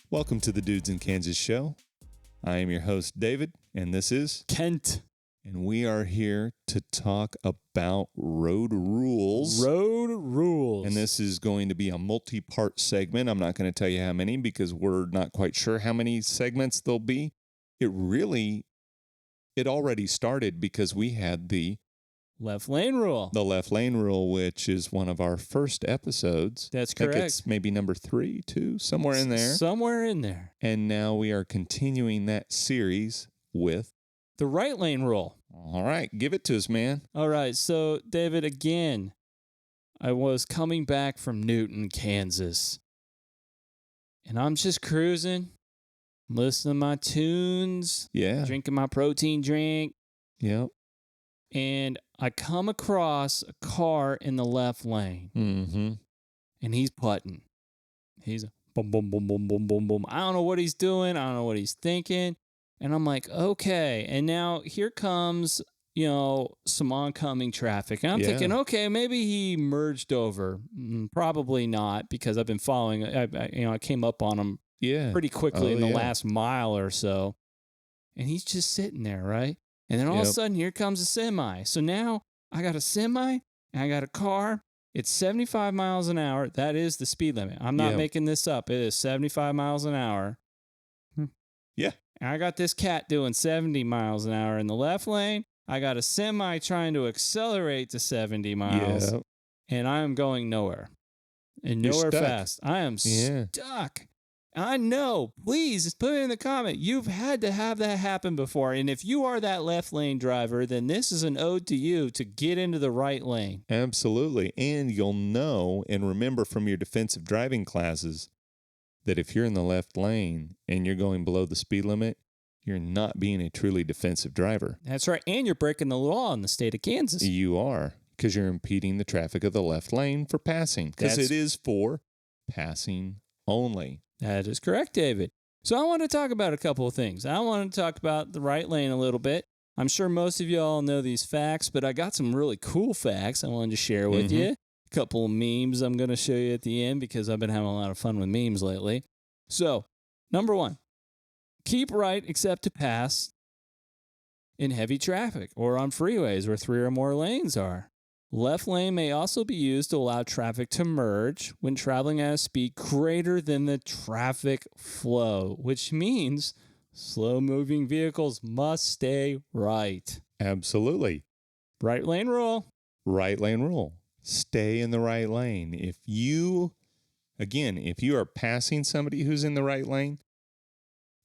Welcome to the Dudes in Kansas show. I am your host, David, and this is Kent. And we are here to talk about road rules. Road rules. And this is going to be a multi-part segment. I'm not going to tell you how many because we're not quite sure how many segments there'll be. It already started because we had the left lane rule. The left lane rule, which is one of our first episodes. That's correct. I think it's maybe number 3, 2, somewhere in there. Somewhere in there. And now we are continuing that series with the right lane rule. All right, give it to us, man. All right, so David, again, I was coming back from Newton, Kansas, and I'm just cruising, listening to my tunes, drinking my protein drink. Yep. And I come across a car in the left lane, and he's putting. He's boom, boom, boom, boom, boom, boom, boom. I don't know what he's doing. I don't know what he's thinking. And I'm like, okay. And now here comes, some oncoming traffic. And I'm thinking, okay, maybe he merged over. Probably not, because I've been following. I came up on him pretty quickly in the last mile or so. And he's just sitting there, right? And then all of a sudden, here comes a semi. So now I got a semi and I got a car. It's 75 miles an hour. That is the speed limit. I'm not making this up. It is 75 miles an hour. Yeah. And I got this cat doing 70 miles an hour in the left lane. I got a semi trying to accelerate to 70 miles. Yep. And I am going nowhere. And nowhere fast. I am stuck. I know. Please put it in the comment. You've had to have that happen before. And if you are that left lane driver, then this is an ode to you to get into the right lane. Absolutely. And you'll know and remember from your defensive driving classes that if you're in the left lane and you're going below the speed limit, you're not being a truly defensive driver. That's right. And you're breaking the law in the state of Kansas. You are, because you're impeding the traffic of the left lane for passing. Because it is for passing only. That is correct, David. So I want to talk about a couple of things. I want to talk about the right lane a little bit. I'm sure most of you all know these facts, but I got some really cool facts I wanted to share with you. A couple of memes I'm going to show you at the end because I've been having a lot of fun with memes lately. So, number 1, keep right except to pass in heavy traffic or on freeways where 3 or more lanes are. Left lane may also be used to allow traffic to merge when traveling at a speed greater than the traffic flow, which means slow-moving vehicles must stay right. Absolutely. Right lane rule. Right lane rule. Stay in the right lane. If you are passing somebody who's in the right lane,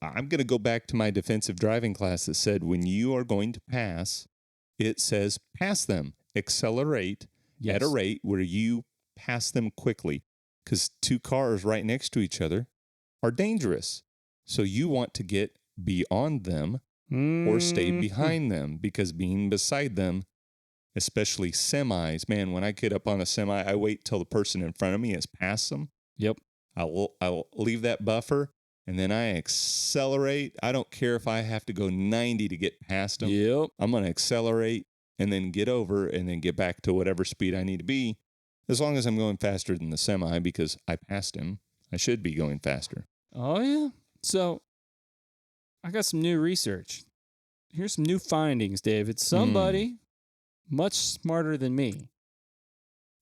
I'm going to go back to my defensive driving class that said when you are going to pass, it says pass them. Accelerate at a rate where you pass them quickly, because 2 cars right next to each other are dangerous. So you want to get beyond them or stay behind them, because being beside them, especially semis, man, when I get up on a semi, I wait till the person in front of me has passed them. Yep. I'll leave that buffer and then I accelerate. I don't care if I have to go 90 to get past them. Yep. I'm going to accelerate and then get over and then get back to whatever speed I need to be. As long as I'm going faster than the semi, because I passed him, I should be going faster. Oh, yeah? So, I got some new research. Here's some new findings, David. Somebody much smarter than me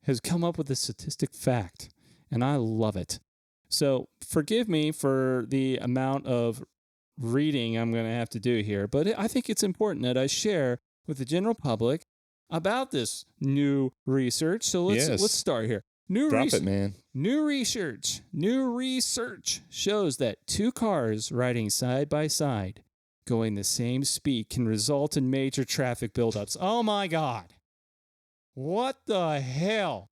has come up with a statistic fact, and I love it. So, forgive me for the amount of reading I'm going to have to do here, but I think it's important that I share with the general public about this new research. So let's start here. Drop it, man. New research shows that 2 cars riding side by side going the same speed can result in major traffic buildups. Oh my God. What the hell?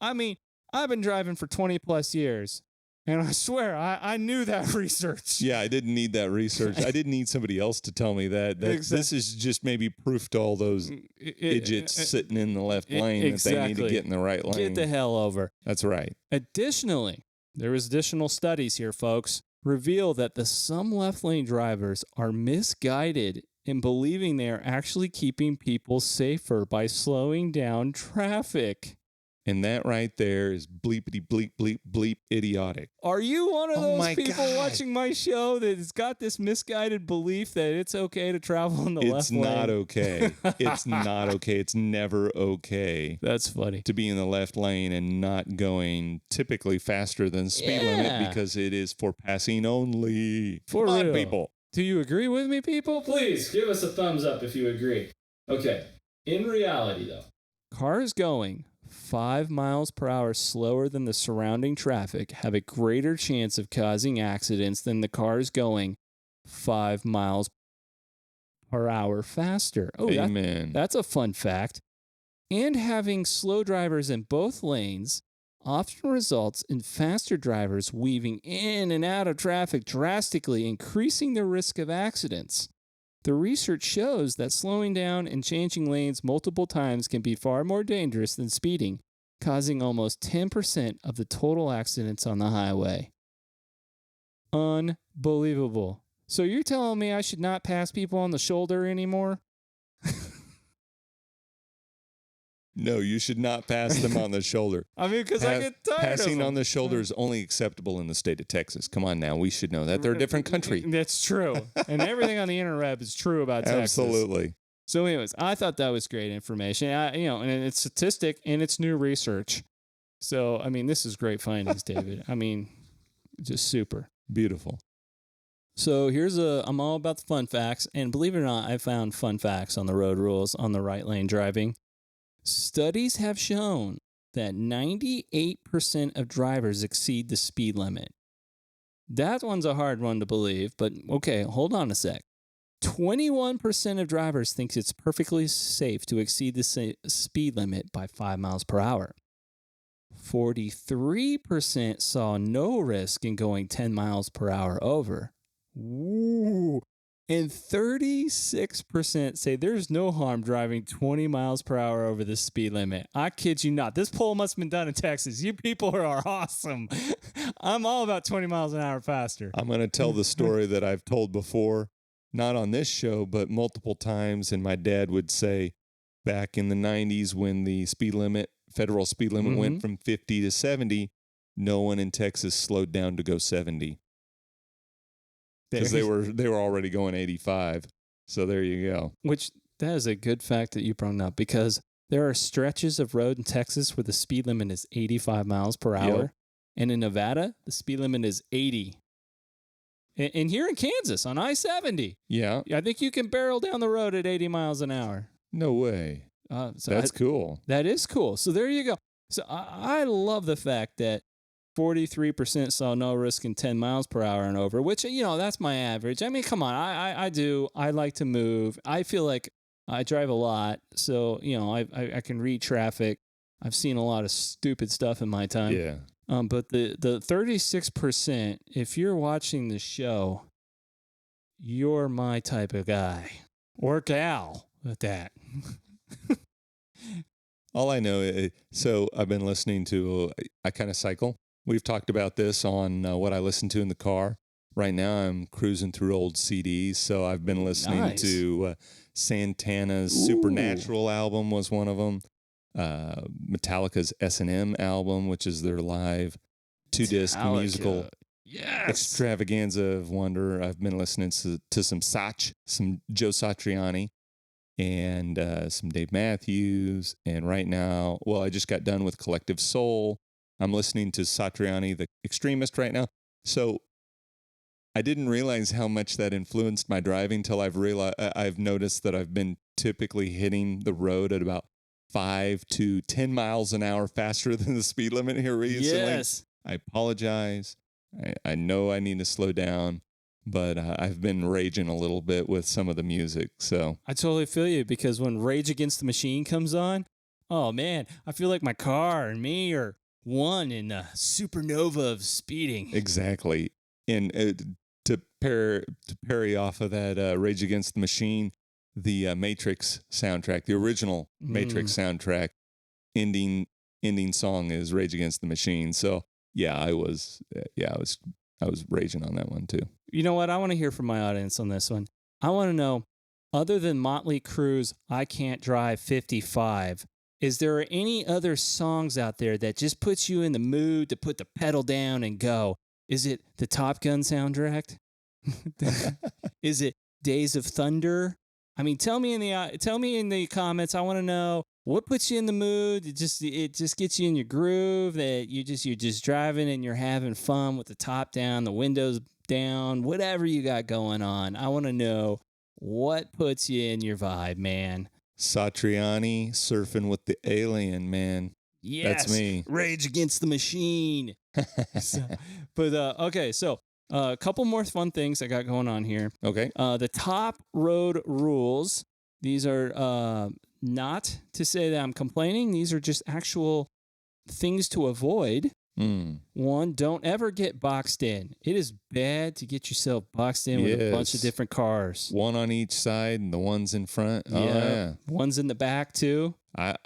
I mean, I've been driving for 20 plus years. And I swear, I knew that research. Yeah, I didn't need that research. I didn't need somebody else to tell me that. Exactly. This is just maybe proof to all those idiots sitting in the left lane that they need to get in the right lane. Get the hell over. That's right. Additionally, there is additional studies here, folks, reveal that some left lane drivers are misguided in believing they are actually keeping people safer by slowing down traffic. And that right there is bleepity bleep bleep bleep idiotic. Are you one of those people God. watching my show that's got this misguided belief that it's okay to travel in the left lane? It's not okay. It's not okay. It's never okay. That's funny. To be in the left lane and not going typically faster than the speed limit because it is for passing only. For Come on, real. people. Do you agree with me, people? Please give us a thumbs up if you agree. Okay. In reality, though, cars going 5 miles per hour slower than the surrounding traffic have a greater chance of causing accidents than the cars going 5 miles per hour faster. Oh, Amen. That's a fun fact. And having slow drivers in both lanes often results in faster drivers weaving in and out of traffic, drastically increasing the risk of accidents. The research shows that slowing down and changing lanes multiple times can be far more dangerous than speeding, causing almost 10% of the total accidents on the highway. Unbelievable. So you're telling me I should not pass people on the shoulder anymore? No, you should not pass them on the shoulder. I mean, because I get tired of Passing them. on the shoulder is only acceptable in the state of Texas. Come on now. We should know that. They're a different country. That's true. And everything on the interweb is true about Texas. Absolutely. So anyways, I thought that was great information. And it's statistic and it's new research. So, I mean, this is great findings, David. I mean, just super. Beautiful. So I'm all about the fun facts. And believe it or not, I found fun facts on the road rules on the right lane driving. Studies have shown that 98% of drivers exceed the speed limit. That one's a hard one to believe, but okay, hold on a sec. 21% of drivers think it's perfectly safe to exceed the speed limit by 5 miles per hour. 43% saw no risk in going 10 miles per hour over. Ooh. And 36% say there's no harm driving 20 miles per hour over the speed limit. I kid you not. This poll must have been done in Texas. You people are awesome. I'm all about 20 miles an hour faster. I'm going to tell the story that I've told before, not on this show, but multiple times. And my dad would say back in the 90s when the federal speed limit went from 50 to 70, no one in Texas slowed down to go 70. Because they were already going 85. So there you go. Which, that is a good fact that you brought up, because there are stretches of road in Texas where the speed limit is 85 miles per hour. Yep. And in Nevada, the speed limit is 80. And here in Kansas, on I-70. Yeah. I think you can barrel down the road at 80 miles an hour. No way. That's cool. That is cool. So there you go. So I love the fact that 43% saw no risk in 10 miles per hour and over, which, that's my average. I mean, come on. I like to move. I feel like I drive a lot. So, I can read traffic. I've seen a lot of stupid stuff in my time. Yeah. But the 36%, if you're watching the show, you're my type of guy or gal at that. All I know, so I've been listening to, I kind of cycle. We've talked about this on what I listen to in the car. Right now, I'm cruising through old CDs, so I've been listening to Santana's Supernatural album was one of them. Metallica's S&M album, which is their live 2-disc musical extravaganza of wonder. I've been listening to some Joe Satriani, and some Dave Matthews. And right now, I just got done with Collective Soul. I'm listening to Satriani, the Extremist right now. So I didn't realize how much that influenced my driving till I've noticed that I've been typically hitting the road at about 5 to 10 miles an hour faster than the speed limit here recently. Yes. I apologize. I know I need to slow down, but I've been raging a little bit with some of the music. So I totally feel you, because when Rage Against the Machine comes on, oh man, I feel like my car and me are one in a supernova of speeding. Exactly. And to parry off of that Rage Against the Machine, the Matrix soundtrack, the original Matrix soundtrack, ending song is Rage Against the Machine. So yeah, I was raging on that one too. You know what? I want to hear from my audience on this one. I want to know, other than Motley Crue's I Can't Drive 55, is there any other songs out there that just puts you in the mood to put the pedal down and go? Is it the Top Gun soundtrack? Is it Days of Thunder? I mean, tell me in the comments. I want to know what puts you in the mood. It just gets you in your groove. That you're just driving and you're having fun with the top down, the windows down, whatever you got going on. I want to know what puts you in your vibe, man. Satriani surfing with the alien, man. Yes, that's me. Rage Against the Machine. Okay, so a couple more fun things I got going on here. Okay. The top road rules. These are not to say that I'm complaining. These are just actual things to avoid. One, don't ever get boxed in. It is bad to get yourself boxed in with a bunch of different cars. One on each side and the ones in front. Oh, yeah. Ones in the back, too. I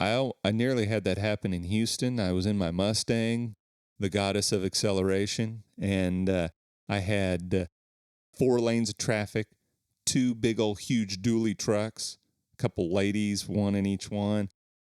nearly had that happen in Houston. I was in my Mustang, the goddess of acceleration, and I had 4 lanes of traffic, 2 big old huge dually trucks, a couple ladies, one in each one,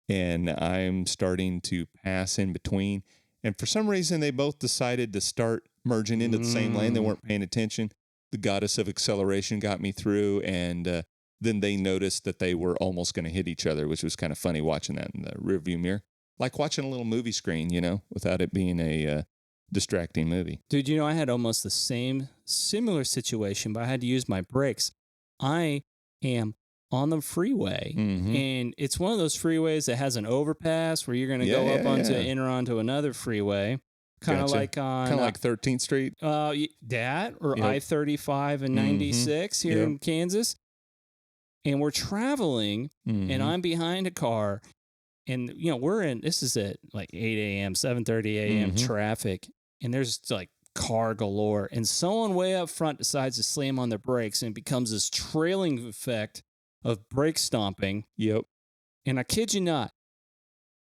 and I'm starting to pass in between. And for some reason, they both decided to start merging into the same lane. They weren't paying attention. The goddess of acceleration got me through, and then they noticed that they were almost going to hit each other, which was kind of funny watching that in the rearview mirror. Like watching a little movie screen, without it being a distracting movie. Dude, I had almost the similar situation, but I had to use my brakes. I am on the freeway, and it's one of those freeways that has an overpass where you're going to go up enter onto another freeway, kind of like on 13th Street. That or I-35 and 96 here in Kansas, and we're traveling, and I'm behind a car, and this is at like 8 a.m., 7:30 a.m. traffic, and there's like car galore, and someone way up front decides to slam on their brakes, and it becomes this trailing effect of brake stomping. Yep. And I kid you not,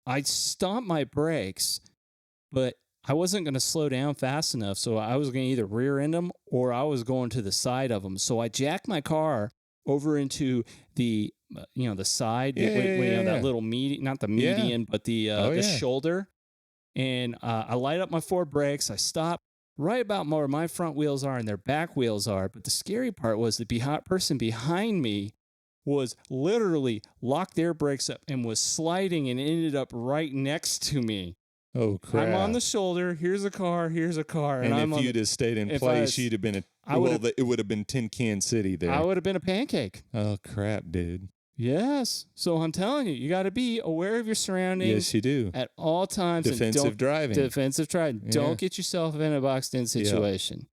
I stomped my brakes, but I wasn't going to slow down fast enough, so I was going to either rear end them or I was going to the side of them. So I jacked my car over into the the side, that little median, not the median, but the shoulder. And I light up my 4 brakes. I stop right about where my front wheels are and their back wheels are. But the scary part was the person behind me was literally locked their brakes up and was sliding and ended up right next to me. Oh, crap. I'm on the shoulder. Here's a car. And if you'd have stayed in place, you'd have been it would have been Tin Can City there. I would have been a pancake. Oh, crap, dude. Yes. So I'm telling you, you got to be aware of your surroundings. Yes, you do. At all times. Defensive driving. Yeah. Don't get yourself in a boxed-in situation. Yep.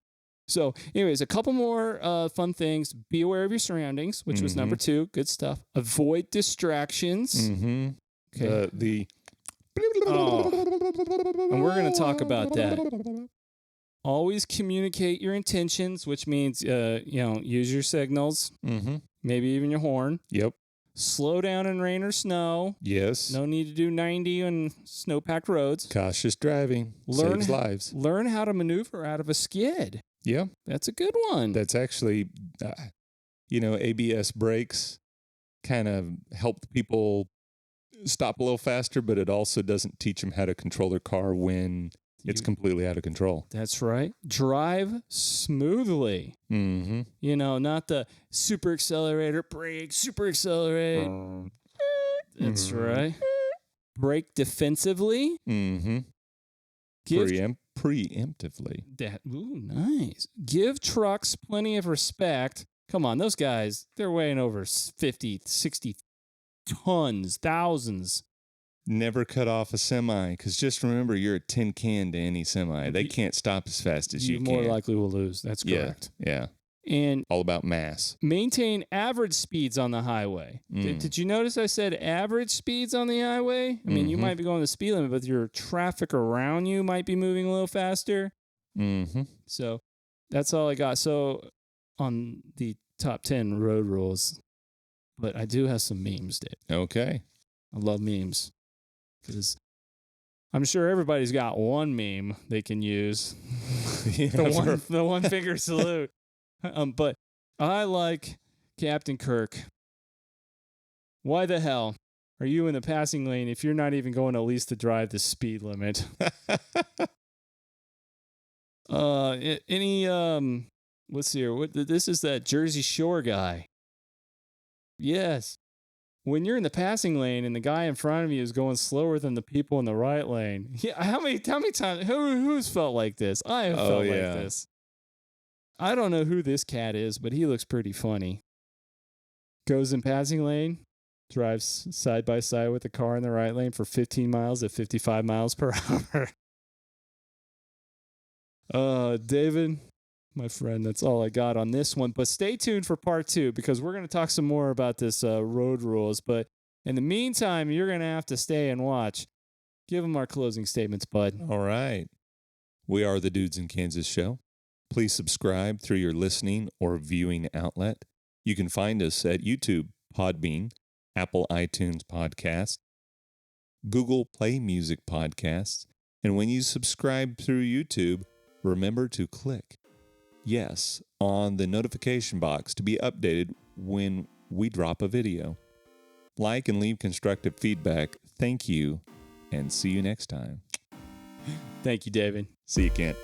So, anyways, a couple more fun things. Be aware of your surroundings, which was number 2. Good stuff. Avoid distractions. Okay. And we're going to talk about that. Always communicate your intentions, which means, use your signals. Maybe even your horn. Yep. Slow down in rain or snow. Yes. No need to do 90 on snow-packed roads. Cautious driving saves lives. Learn how to maneuver out of a skid. Yeah. That's a good one. That's actually, ABS brakes kind of help people stop a little faster, but it also doesn't teach them how to control their car when it's completely out of control. That's right. Drive smoothly. Not the super accelerator, brake, super accelerate. That's right. Brake defensively. Preemptively. Nice. Give trucks plenty of respect. Come on, those guys, they're weighing over 50, 60 tons, thousands. Never cut off a semi, because just remember, you're a tin can to any semi. They can't stop as fast as you can. More likely will lose. That's correct. Yeah. And all about mass. Maintain average speeds on the highway. Did you notice I said average speeds on the highway? I mean, you might be going the speed limit, but your traffic around you might be moving a little faster. So that's all I got. So on the top 10 road rules, but I do have some memes, Dave. Okay. I love memes because I'm sure everybody's got one meme they can use. the one finger salute. But I like Captain Kirk. Why the hell? are you in the passing lane if you're not even going at least to drive the speed limit? Let's see here. This is that Jersey Shore guy. Yes. When you're in the passing lane and the guy in front of you is going slower than the people in the right lane. Yeah, how many times who's felt like this? I have felt like this. I don't know who this cat is, but he looks pretty funny. Goes in passing lane, drives side by side with the car in the right lane for 15 miles at 55 miles per hour. David, my friend, that's all I got on this one. But stay tuned for part 2 because we're going to talk some more about this road rules. But in the meantime, you're going to have to stay and watch. Give them our closing statements, bud. All right. We are the Dudes in Kansas Show. Please subscribe through your listening or viewing outlet. You can find us at YouTube, Podbean, Apple iTunes Podcast, Google Play Music Podcasts. And when you subscribe through YouTube, remember to click yes on the notification box to be updated when we drop a video. Like and leave constructive feedback. Thank you, and see you next time. Thank you, David. See you, Kent.